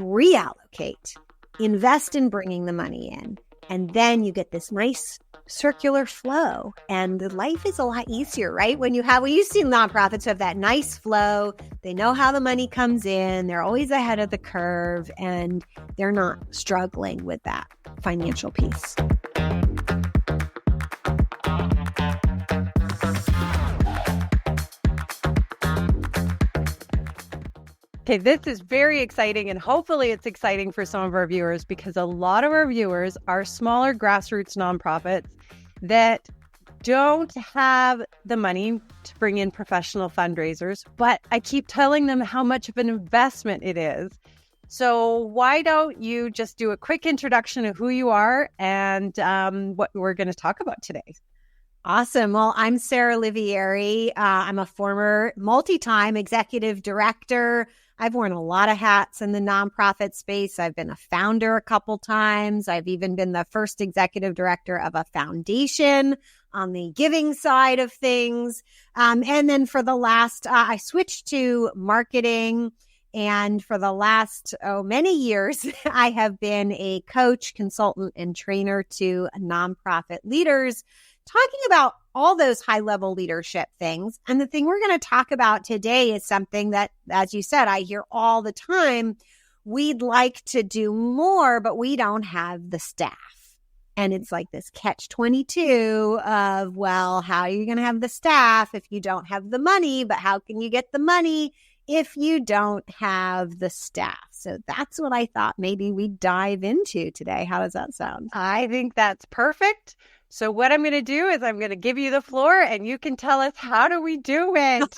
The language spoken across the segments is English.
reallocate, invest in bringing the money in, and then you get this nice circular flow, and life is a lot easier, right? When you see nonprofits have that nice flow, they know how the money comes in, they're always ahead of the curve, and they're not struggling with that financial piece. Okay, this is very exciting, and hopefully it's exciting for some of our viewers, because a lot of our viewers are smaller grassroots nonprofits that don't have the money to bring in professional fundraisers, but I keep telling them how much of an investment it is. So why don't you just do a quick introduction of who you are and what we're going to talk about today? Awesome. Well, I'm Sarah Olivieri. I'm a former multi-time executive director. I've worn a lot of hats in the nonprofit space. I've been a founder a couple times. I've even been the first executive director of a foundation on the giving side of things. And then for the last, I switched to marketing. And for the last, many years, I have been a coach, consultant, and trainer to nonprofit leaders, talking about all those high-level leadership things. And the thing we're going to talk about today is something that, as you said, I hear all the time. We'd like to do more, but we don't have the staff. And it's like this catch-22 of, well, how are you going to have the staff if you don't have the money? But how can you get the money if you don't have the staff? So that's what I thought maybe we'd dive into today. How does that sound? I think that's perfect. So what I'm going to do is I'm going to give you the floor, and you can tell us, how do we do it?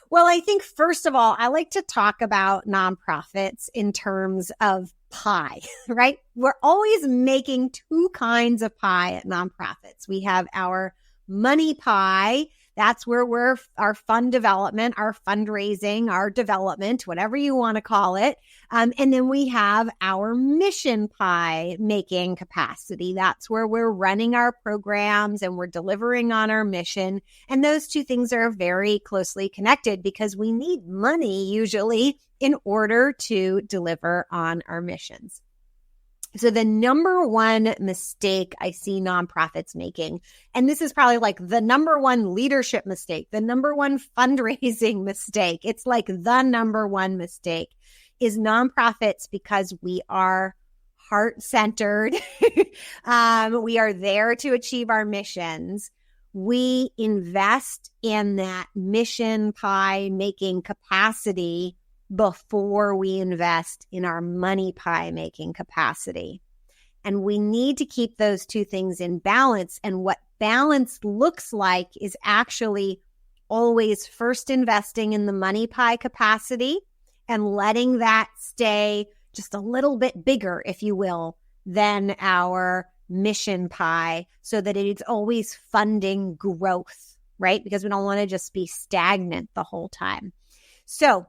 Well, I think first of all, I like to talk about nonprofits in terms of pie, right? We're always making two kinds of pie at nonprofits. We have our money pie. That's where we're our fund development, our fundraising, our development, whatever you want to call it. And then we have our mission pie making capacity. That's where we're running our programs and we're delivering on our mission. And those two things are very closely connected because we need money usually in order to deliver on our missions. So the number one mistake I see nonprofits making, and this is probably like the number one leadership mistake, the number one fundraising mistake, it's like the number one mistake, is nonprofits, because we are heart-centered. We are there to achieve our missions. We invest in that mission pie making capacity before we invest in our money pie making capacity. And we need to keep those two things in balance. And what balance looks like is actually always first investing in the money pie capacity and letting that stay just a little bit bigger, if you will, than our mission pie, so that it is always funding growth, right? Because we don't want to just be stagnant the whole time. So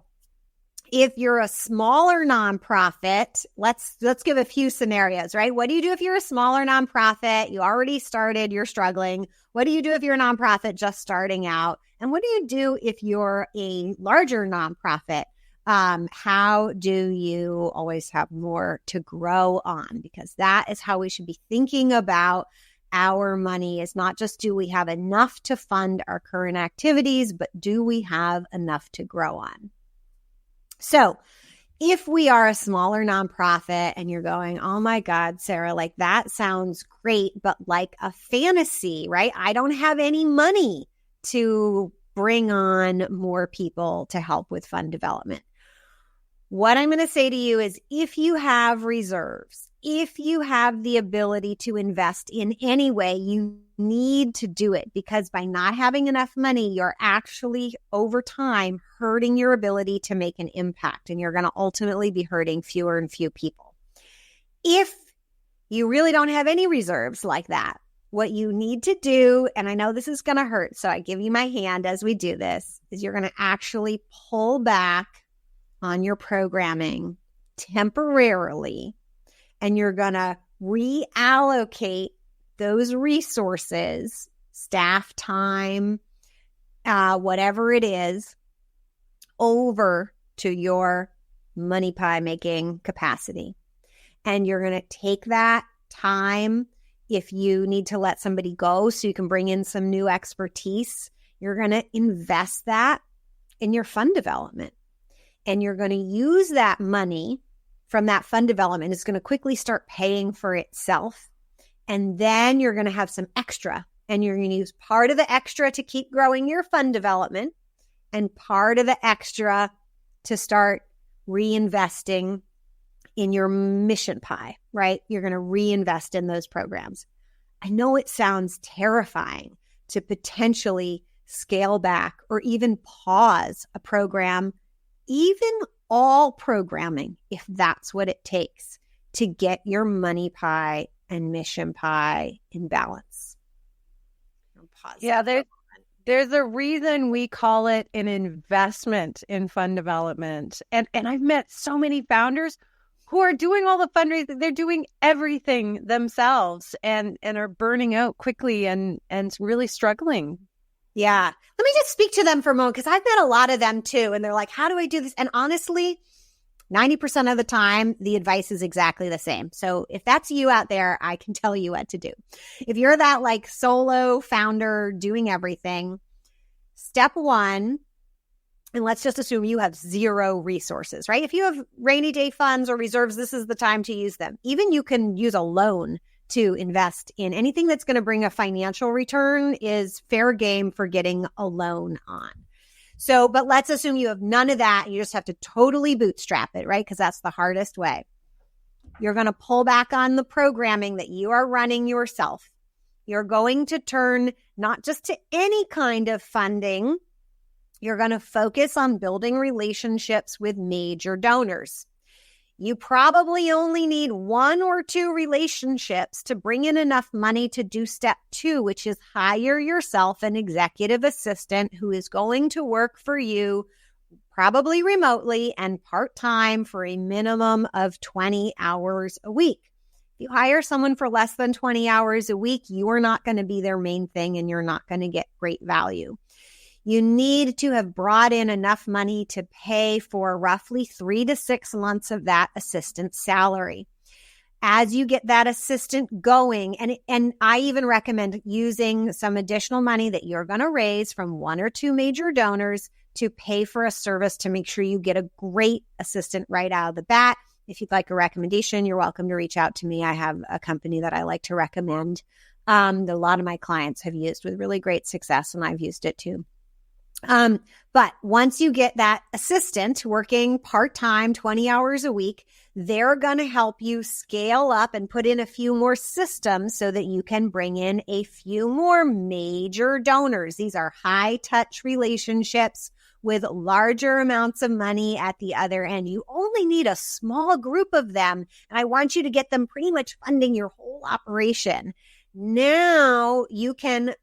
if you're a smaller nonprofit, let's give a few scenarios, right? What do you do if you're a smaller nonprofit? You already started, you're struggling. What do you do if you're a nonprofit just starting out? And what do you do if you're a larger nonprofit? How do you always have more to grow on? Because that is how we should be thinking about our money. Is not just, do we have enough to fund our current activities, but do we have enough to grow on? So if we are a smaller nonprofit and you're going, oh my God, Sarah, like that sounds great, but like a fantasy, right? I don't have any money to bring on more people to help with fund development. What I'm going to say to you is, if you have reserves, if you have the ability to invest in any way, you need to do it, because by not having enough money, you're actually over time hurting your ability to make an impact, and you're going to ultimately be hurting fewer and fewer people. If you really don't have any reserves like that, what you need to do, and I know this is going to hurt, so I give you my hand as we do this, is you're going to actually pull back on your programming temporarily, and you're going to reallocate those resources, staff time, whatever it is, over to your money pie making capacity. And you're going to take that time. If you need to let somebody go so you can bring in some new expertise, you're going to invest that in your fund development. And you're going to use that money from that fund development. It's going to quickly start paying for itself. And then you're going to have some extra. And you're going to use part of the extra to keep growing your fund development and part of the extra to start reinvesting in your mission pie, right? You're going to reinvest in those programs. I know it sounds terrifying to potentially scale back or even pause a program, even all programming, if that's what it takes to get your money pie and mission pie in balance. Yeah, there's a reason we call it an investment in fund development. And I've met so many founders who are doing all the fundraising. They're doing everything themselves and are burning out quickly and really struggling. Yeah. Let me just speak to them for a moment, because I've met a lot of them too. And they're like, how do I do this? And honestly, 90% of the time, the advice is exactly the same. So if that's you out there, I can tell you what to do. If you're that like solo founder doing everything, step one, and let's just assume you have zero resources, right? If you have rainy day funds or reserves, this is the time to use them. Even you can use a loan to invest in anything that's going to bring a financial return is fair game for getting a loan on. So, but let's assume you have none of that. You just have to totally bootstrap it, right? Because that's the hardest way. You're going to pull back on the programming that you are running yourself. You're going to turn not just to any kind of funding. You're going to focus on building relationships with major donors. You probably only need 1 or 2 relationships to bring in enough money to do step 2, which is hire yourself an executive assistant who is going to work for you, probably remotely and part-time for a minimum of 20 hours a week. If you hire someone for less than 20 hours a week, you are not going to be their main thing and you're not going to get great value. You need to have brought in enough money to pay for roughly 3 to 6 months of that assistant's salary. As you get that assistant going, and I even recommend using some additional money that you're going to raise from 1 or 2 major donors to pay for a service to make sure you get a great assistant right out of the bat. If you'd like a recommendation, you're welcome to reach out to me. I have a company that I like to recommend that a lot of my clients have used with really great success, and I've used it too. But once you get that assistant working part-time, 20 hours a week, they're going to help you scale up and put in a few more systems so that you can bring in a few more major donors. These are high-touch relationships with larger amounts of money at the other end. You only need a small group of them, and I want you to get them pretty much funding your whole operation. Now you can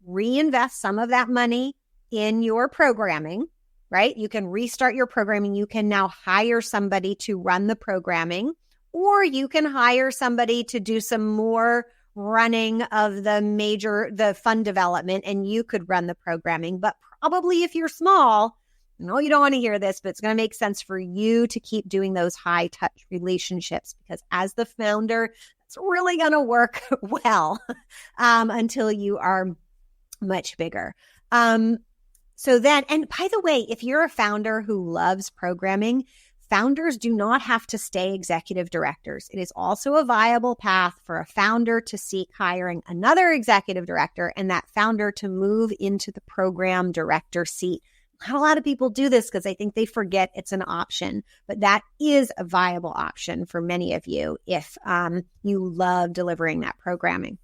reinvest some of that money in your programming, right? You can restart your programming. You can now hire somebody to run the programming, or you can hire somebody to do some more running of the fund development, and you could run the programming. But probably if you're small, I know you don't want to hear this, but it's going to make sense for you to keep doing those high touch relationships, because as the founder, it's really going to work well until you are much bigger. So then, and by the way, if you're a founder who loves programming, founders do not have to stay executive directors. It is also a viable path for a founder to seek hiring another executive director and that founder to move into the program director seat. Not a lot of people do this because I think they forget it's an option, but that is a viable option for many of you if you love delivering that programming.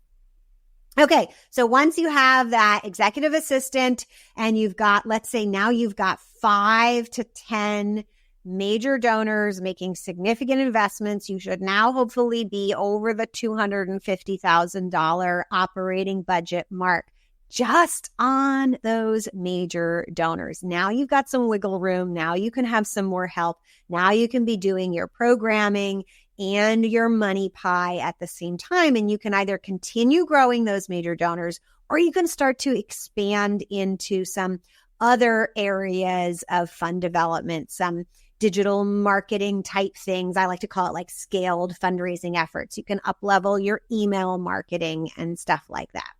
Okay, so once you have that executive assistant and you've got, let's say now you've got 5 to 10 major donors making significant investments, you should now hopefully be over the $250,000 operating budget mark just on those major donors. Now you've got some wiggle room. Now you can have some more help. Now you can be doing your programming and your money pie at the same time. And you can either continue growing those major donors, or you can start to expand into some other areas of fund development, some digital marketing type things. I like to call it like scaled fundraising efforts. You can up level your email marketing and stuff like that.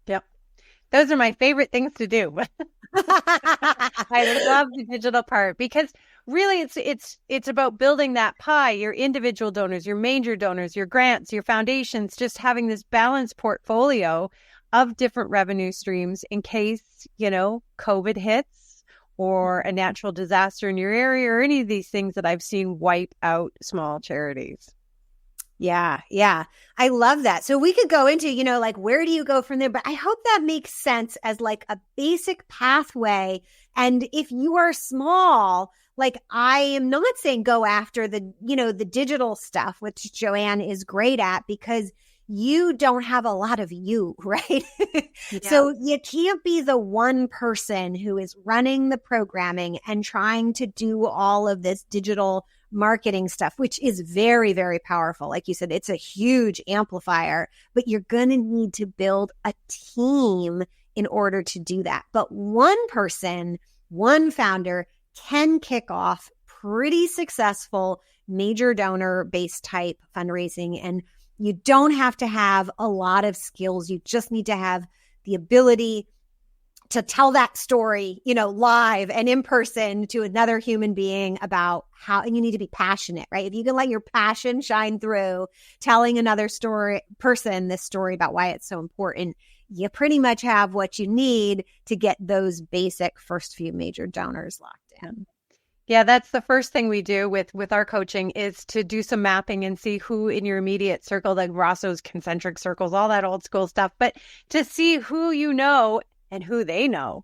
Yep. Those are my favorite things to do. I love the digital part because really it's about building that pie, your individual donors, your major donors, your grants, your foundations, just having this balanced portfolio of different revenue streams in case, COVID hits or a natural disaster in your area or any of these things that I've seen wipe out small charities. Yeah. Yeah. I love that. So we could go into, like, where do you go from there? But I hope that makes sense as like a basic pathway. And if you are small, like, I am not saying go after the digital stuff, which Joanne is great at, because you don't have a lot of you, right? Yeah. So you can't be the one person who is running the programming and trying to do all of this digital marketing stuff, which is very, very powerful. Like you said, it's a huge amplifier, but you're going to need to build a team in order to do that. But one person, one founder can kick off pretty successful major donor based type fundraising. And you don't have to have a lot of skills. You just need to have the ability to tell that story, live and in person to another human being about how, and you need to be passionate, right? If you can let your passion shine through telling another person this story about why it's so important, you pretty much have what you need to get those basic first few major donors locked in. Yeah, that's the first thing we do with our coaching is to do some mapping and see who in your immediate circle, like Rosso's concentric circles, all that old school stuff, but to see who you know and who they know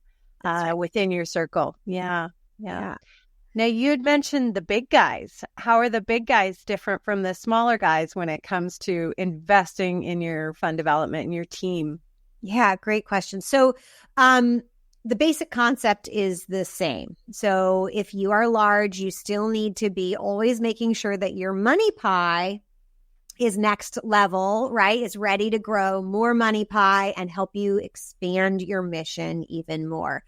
within your circle. Yeah. Now, you'd mentioned the big guys. How are the big guys different from the smaller guys when it comes to investing in your fund development and your team? Yeah, great question. So the basic concept is the same. So if you are large, you still need to be always making sure that your money pie is next level, right? Is ready to grow more money pie and help you expand your mission even more.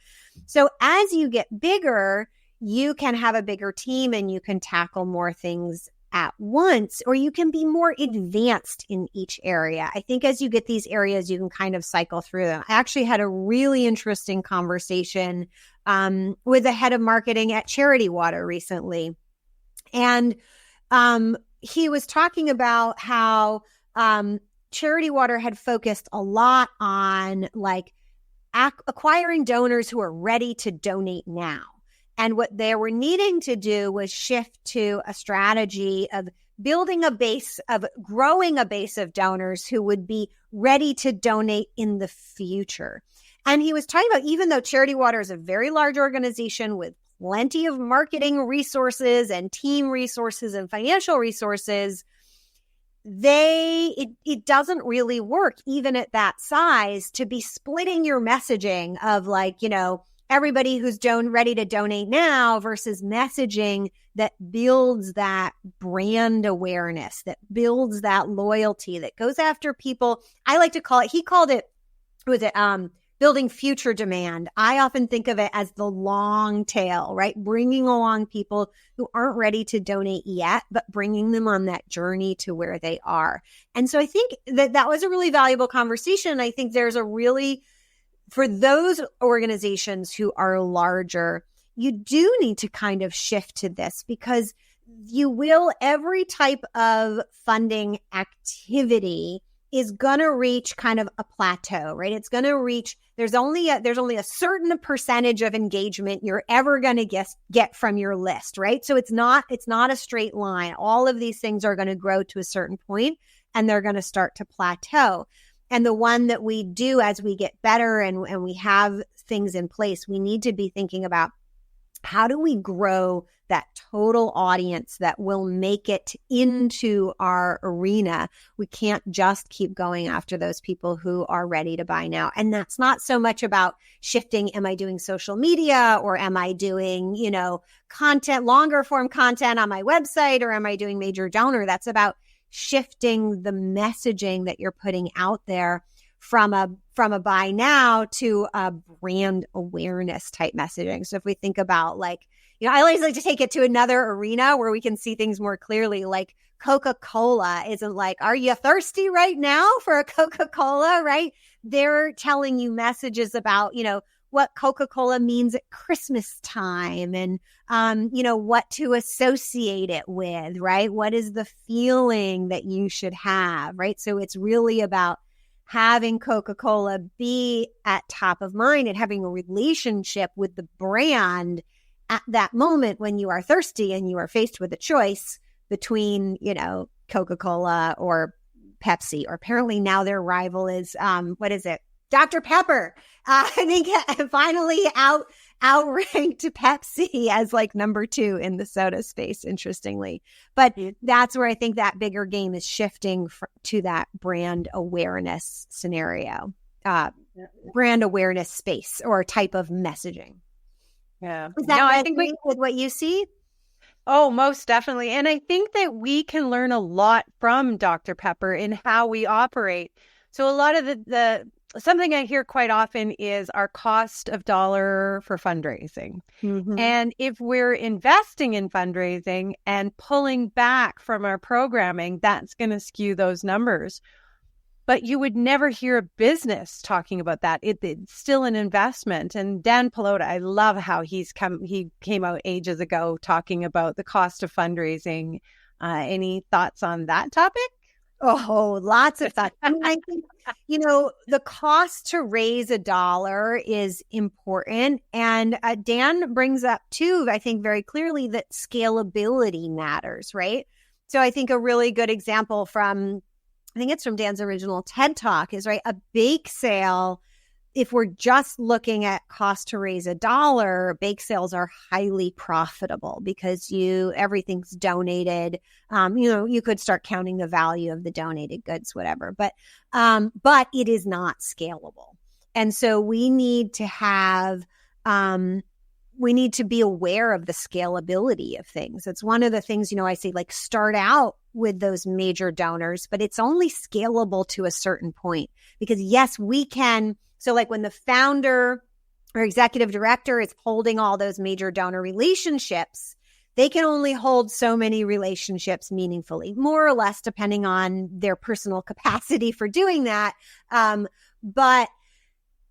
So as you get bigger, you can have a bigger team and you can tackle more things at once, or you can be more advanced in each area. I think as you get these areas, you can kind of cycle through them. I actually had a really interesting conversation with the head of marketing at Charity Water recently. And he was talking about how Charity Water had focused a lot on like acquiring donors who are ready to donate now. And what they were needing to do was shift to a strategy of building a base of growing a base of donors who would be ready to donate in the future. And he was talking about, even though Charity Water is a very large organization with plenty of marketing resources and team resources and financial resources, it doesn't really work even at that size to be splitting your messaging of like, everybody who's ready to donate now versus messaging that builds that brand awareness, that builds that loyalty, that goes after people. I like to call it, he called it, building future demand. I often think of it as the long tail, right? Bringing along people who aren't ready to donate yet, but bringing them on that journey to where they are. And so I think that was a really valuable conversation. I think there's for those organizations who are larger, you do need to kind of shift to this because every type of funding activity is going to reach kind of a plateau, right? It's going to reach, there's only a certain percentage of engagement you're ever going to get from your list, right? So it's not a straight line. All of these things are going to grow to a certain point and they're going to start to plateau. And the one that we do as we get better and we have things in place, we need to be thinking about how do we grow that total audience that will make it into our arena. We can't just keep going after those people who are ready to buy now. And that's not so much about shifting, am I doing social media or am I doing, content, longer form content on my website, or am I doing major donor? That's about shifting the messaging that you're putting out there from a buy now to a brand awareness type messaging. So if we think about like, I always like to take it to another arena where we can see things more clearly. Like Coca-Cola isn't like, are you thirsty right now for a Coca-Cola, right? They're telling you messages about, what Coca-Cola means at Christmas time and, what to associate it with, right? What is the feeling that you should have, right? So it's really about having Coca-Cola be at top of mind and having a relationship with the brand at that moment when you are thirsty and you are faced with a choice between, Coca-Cola or Pepsi, or apparently now their rival is, what is it? Dr. Pepper. I think finally outranked Pepsi as like number 2 in the soda space, interestingly. But that's where I think that bigger game is shifting to that brand awareness scenario, brand awareness space or type of messaging. Yeah. Is that I think with what you see? Oh, most definitely. And I think that we can learn a lot from Dr. Pepper in how we operate. So a lot of the something I hear quite often is our cost of dollar for fundraising. Mm-hmm. And if we're investing in fundraising and pulling back from our programming, that's going to skew those numbers. But you would never hear a business talking about that. It's still an investment. And Dan Pelota, I love how he came out ages ago talking about the cost of fundraising. Any thoughts on that topic? Oh, lots of thoughts. I mean, I think, the cost to raise $1 is important. And Dan brings up too, I think very clearly that scalability matters, right? So I think a really good example from Dan's original TED Talk is, right, a bake sale. If we're just looking at cost to raise $1, bake sales are highly profitable because everything's donated. You could start counting the value of the donated goods, whatever, but it is not scalable. And so we need to be aware of the scalability of things. It's one of the things, I say, like, start out with those major donors, but it's only scalable to a certain point because yes, we can. So like when the founder or executive director is holding all those major donor relationships, they can only hold so many relationships meaningfully, more or less, depending on their personal capacity for doing that. But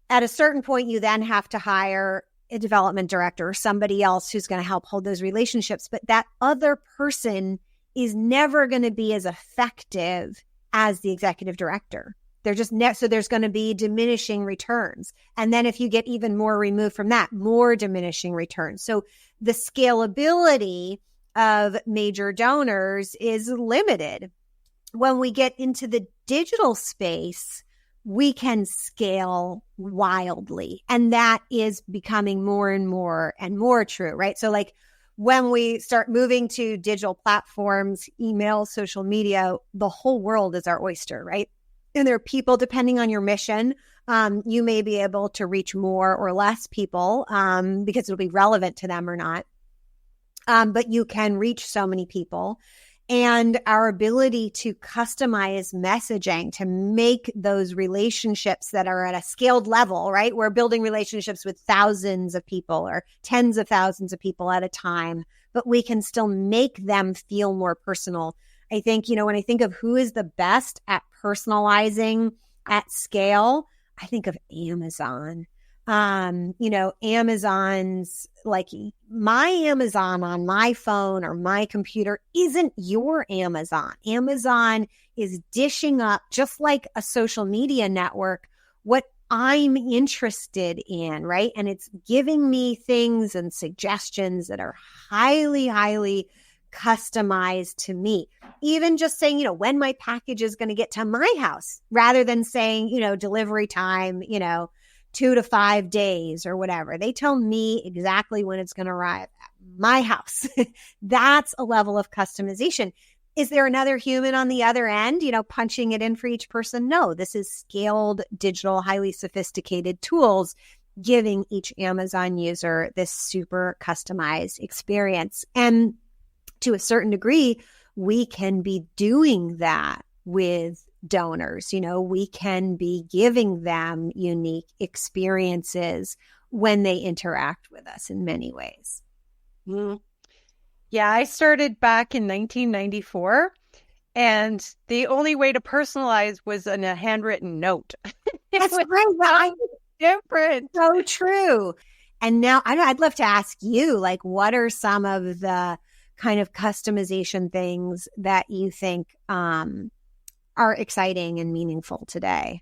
at a certain point, you then have to hire a development director or somebody else who's going to help hold those relationships. But that other person is never going to be as effective as the executive director. They're just so there's going to be diminishing returns. And then if you get even more removed from that, more diminishing returns. So the scalability of major donors is limited. When we get into the digital space, we can scale wildly. And that is becoming more and more true, right? So like when we start moving to digital platforms, email, social media, the whole world is our oyster, right? And there are people, depending on your mission, you may be able to reach more or less people because it'll be relevant to them or not. But you can reach so many people. And our ability to customize messaging to make those relationships that are at a scaled level, right? We're building relationships with thousands of people or tens of thousands of people at a time, but we can still make them feel more personal. I think, when I think of who is the best at personalizing at scale, I think of Amazon. Amazon's like my Amazon on my phone or my computer isn't your Amazon. Amazon is dishing up, just like a social media network, what I'm interested in, right? And it's giving me things and suggestions that are highly, highly customized to me. Even just saying, when my package is going to get to my house rather than saying, delivery time, 2 to 5 days or whatever. They tell me exactly when it's going to arrive at my house. That's a level of customization. Is there another human on the other end, punching it in for each person? No, this is scaled, digital, highly sophisticated tools giving each Amazon user this super customized experience. And to a certain degree, we can be doing that with donors. We can be giving them unique experiences when they interact with us in many ways. Mm. Yeah, I started back in 1994, and the only way to personalize was in a handwritten note. It That's was right. so different. So true. And now I'd love to ask you, like, what are some of the kind of customization things that you think are exciting and meaningful today?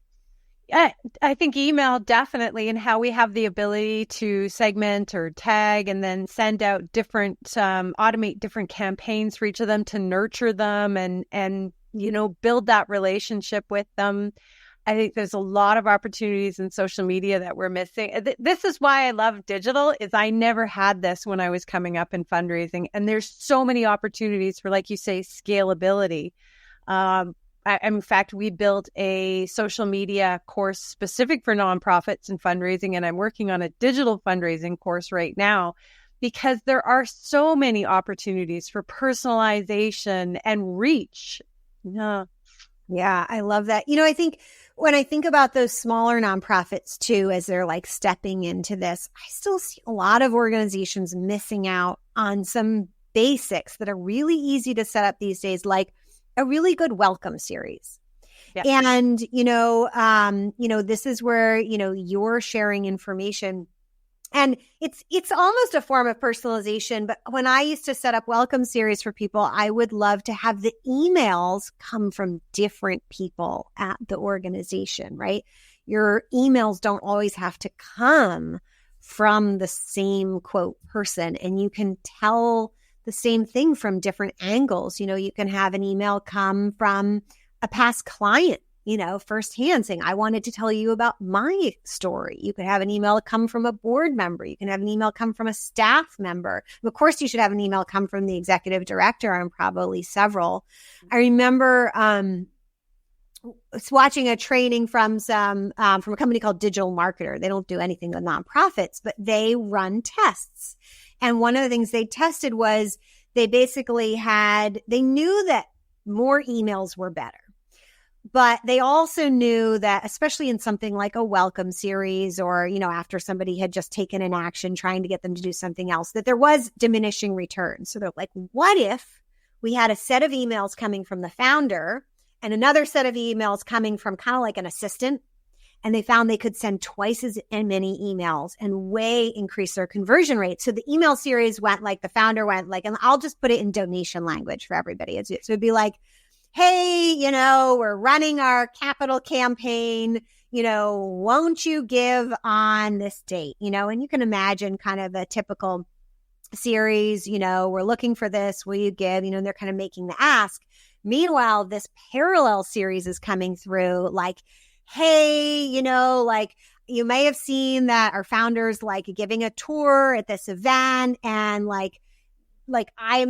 Yeah, I think email definitely, and how we have the ability to segment or tag and then send out different, automate different campaigns for each of them to nurture them and build that relationship with them. I think there's a lot of opportunities in social media that we're missing. This is why I love digital, is I never had this when I was coming up in fundraising. And there's so many opportunities for, like you say, scalability. In fact, we built a social media course specific for nonprofits and fundraising, and I'm working on a digital fundraising course right now because there are so many opportunities for personalization and reach. Yeah. Yeah, I love that. I think when I think about those smaller nonprofits too, as they're like stepping into this, I still see a lot of organizations missing out on some basics that are really easy to set up these days, like a really good welcome series. Yeah. And, this is where, you're sharing information. And it's almost a form of personalization. But when I used to set up welcome series for people, I would love to have the emails come from different people at the organization, right? Your emails don't always have to come from the same quote person, and you can tell the same thing from different angles. You can have an email come from a past client, firsthand, saying, I wanted to tell you about my story. You could have an email come from a board member. You can have an email come from a staff member. Of course, you should have an email come from the executive director, and probably several. I remember watching a training from a company called Digital Marketer. They don't do anything with nonprofits, but they run tests. And one of the things they tested was they knew that more emails were better. But they also knew that, especially in something like a welcome series, or, after somebody had just taken an action trying to get them to do something else, that there was diminishing returns. So they're like, what if we had a set of emails coming from the founder and another set of emails coming from kind of like an assistant? And they found they could send twice as many emails and way increase their conversion rate. So the email series went like, the founder went like, and I'll just put it in donation language for everybody. So it'd be like, hey, we're running our capital campaign, won't you give on this date, and you can imagine kind of a typical series, we're looking for this, will you give, and they're kind of making the ask. Meanwhile, this parallel series is coming through like, hey, like you may have seen that our founders like giving a tour at this event, and like I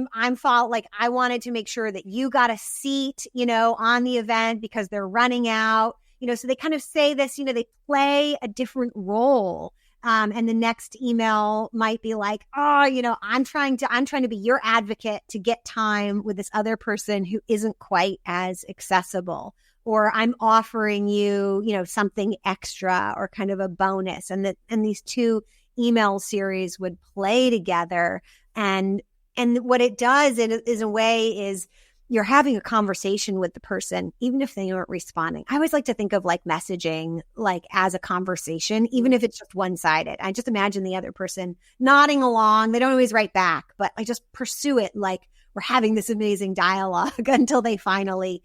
wanted to make sure that you got a seat, on the event because they're running out, so they kind of say this, they play a different role. And the next email might be like, oh, I'm trying to be your advocate to get time with this other person who isn't quite as accessible, or I'm offering you, something extra or kind of a bonus. And these two email series would play together. And what it does is a way is you're having a conversation with the person, even if they aren't responding. I always like to think of like messaging, like as a conversation, even if it's just one-sided. I just imagine the other person nodding along. They don't always write back, but I just pursue it like we're having this amazing dialogue until they finally,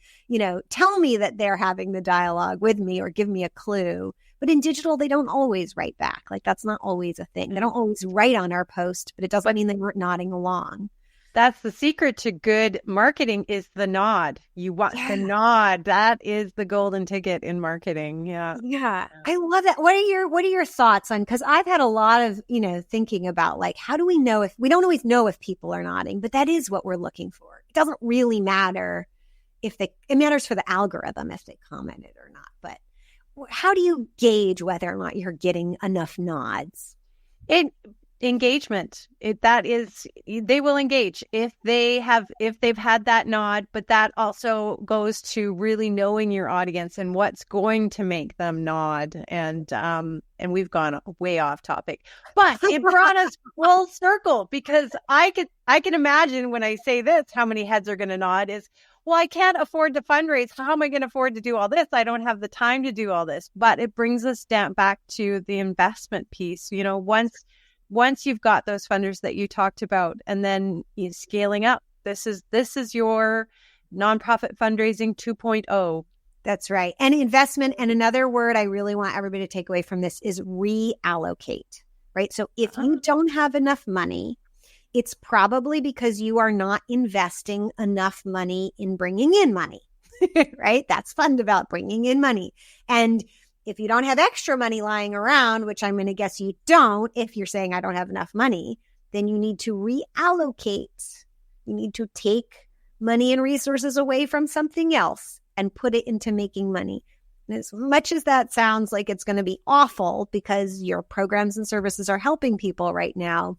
tell me that they're having the dialogue with me or give me a clue. But in digital, they don't always write back. Like that's not always a thing. They don't always write on our post, but it doesn't mean they weren't nodding along. That's the secret to good marketing, is the nod. You want the nod. That is the golden ticket in marketing. Yeah. Yeah. I love that. What are your thoughts on, because I've had a lot of, thinking about like, how do we know if we don't always know if people are nodding, but that is what we're looking for. It doesn't really matter it matters for the algorithm if they commented or not, but how do you gauge whether or not you're getting enough nods? engagement. They will engage if they've had that nod, but that also goes to really knowing your audience and what's going to make them nod. And we've gone way off topic, but it brought us full circle, because I can imagine when I say this, how many heads are going to nod is, well, I can't afford to fundraise. How am I going to afford to do all this? I don't have the time to do all this. But it brings us back to the investment piece. Once you've got those funders that you talked about, and then scaling up, this is your nonprofit fundraising 2.0. That's right. And investment. And another word I really want everybody to take away from this is reallocate, right? So if you don't have enough money, it's probably because you are not investing enough money in bringing in money, right? That's fun about bringing in money. And if you don't have extra money lying around, which I'm going to guess you don't, if you're saying I don't have enough money, then you need to reallocate. You need to take money and resources away from something else and put it into making money. And as much as that sounds like it's going to be awful because your programs and services are helping people right now,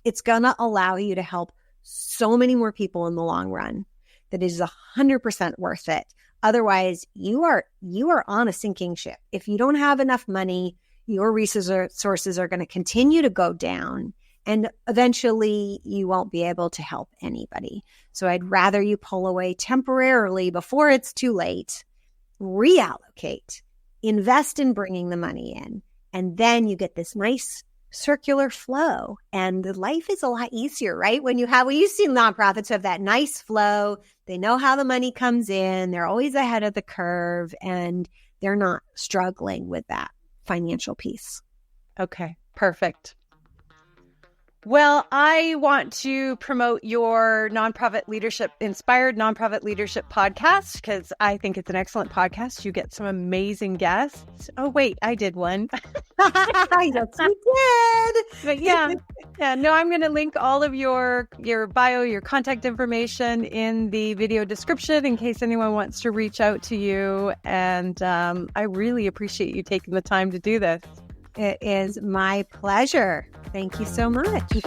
it's going to allow you to help so many more people in the long run that is 100% worth it. Otherwise, you are on a sinking ship. If you don't have enough money, your resources are going to continue to go down, and eventually you won't be able to help anybody. So I'd rather you pull away temporarily before it's too late, reallocate, invest in bringing the money in, and then you get this nice circular flow, and the life is a lot easier, right? When you see nonprofits who have that nice flow, they know how the money comes in, they're always ahead of the curve, and they're not struggling with that financial piece. Okay, perfect. Well, I want to promote your inspired nonprofit leadership podcast, because I think it's an excellent podcast. You get some amazing guests. Oh, wait, I did one. Yes, you did. But yeah. No, I'm going to link all of your bio, your contact information in the video description in case anyone wants to reach out to you. And I really appreciate you taking the time to do this. It is my pleasure. Thank you so much.